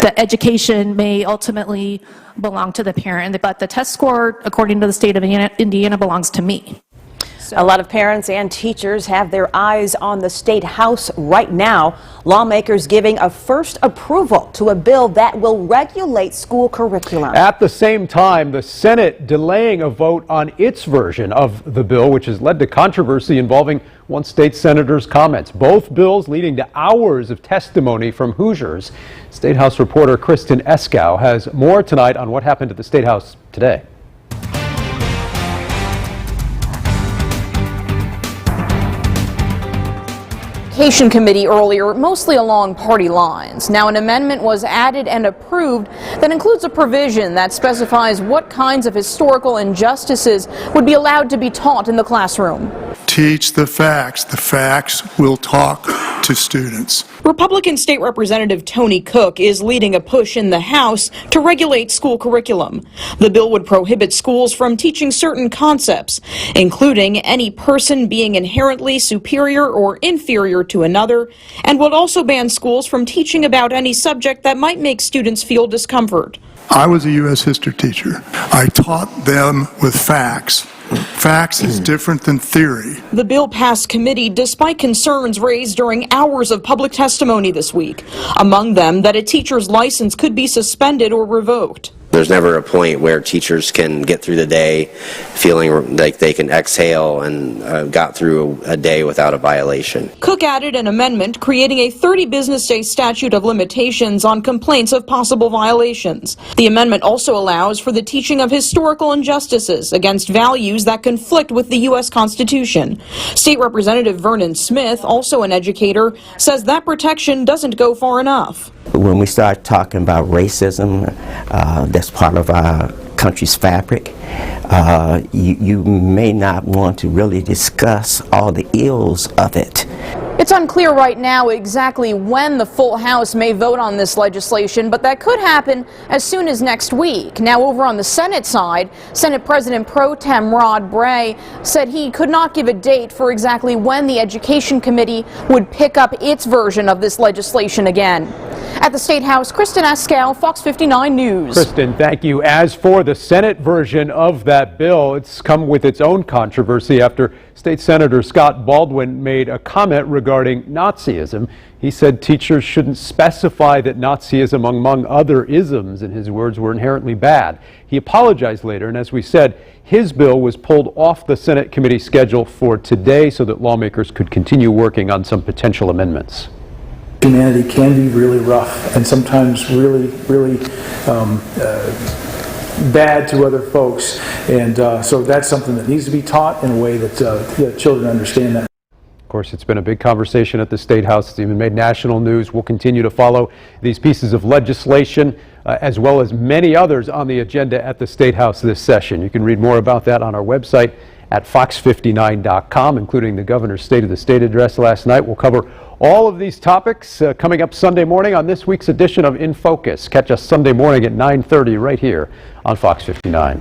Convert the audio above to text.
The education may ultimately belong to the parent, but the test score, according to the state of Indiana, belongs to me. A lot of parents and teachers have their eyes on the State House right now. Lawmakers giving a first approval to a bill that will regulate school curriculum. At the same time, the Senate delaying a vote on its version of the bill, which has led to controversy involving one state senator's comments. Both bills leading to hours of testimony from Hoosiers. State House reporter Kristen Eskow has more tonight on what happened at the State House today. Education Committee earlier, mostly along party lines. Now an amendment was added and approved that includes a provision that specifies what kinds of historical injustices would be allowed to be taught in the classroom. Teach the facts. The facts will talk to students. Republican State Representative Tony Cook is leading a push in the House to regulate school curriculum. The bill would prohibit schools from teaching certain concepts, including any person being inherently superior or inferior to another, and would also ban schools from teaching about any subject that might make students feel discomfort. I was a U.S. history teacher. I taught them with facts. Facts is different than theory. The bill passed committee despite concerns raised during hours of public testimony this week. Among them, that a teacher's license could be suspended or revoked. There's never a point where teachers can get through the day feeling like they can exhale and got through a day without a violation. Cook added an amendment creating a 30 business day statute of limitations on complaints of possible violations. The amendment also allows for the teaching of historical injustices against values that conflict with the U.S. Constitution. State Representative Vernon Smith, also an educator, says that protection doesn't go far enough. When we start talking about racism, that's part of our country's fabric, you may not want to really discuss all the ills of it. It's unclear right now exactly when the full House may vote on this legislation, but that could happen as soon as next week. Now, over on the Senate side, Senate President Pro Tem Rod Bray said he could not give a date for exactly when the Education Committee would pick up its version of this legislation again. At the State House, Kristen Eskow, Fox 59 News. Kristen, thank you. As for the Senate version of that bill, it's come with its own controversy after State Senator Scott Baldwin made a comment regarding Nazism. He said teachers shouldn't specify that Nazism, among other isms, in his words, were inherently bad. He apologized later, and as we said, his bill was pulled off the Senate committee schedule for today so that lawmakers could continue working on some potential amendments. Humanity can be really rough and sometimes really bad to other folks, and so that's something that needs to be taught in a way that children understand that. Of course, it's been a big conversation at the State House. It's even made national news. We'll continue to follow these pieces of legislation as well as many others on the agenda at the State House this session. You can read more about that on our website at fox59.com, including the governor's State of the State address last night. We'll cover all of these topics coming up Sunday morning on this week's edition of In Focus. Catch us Sunday morning at 9:30 right here on Fox 59.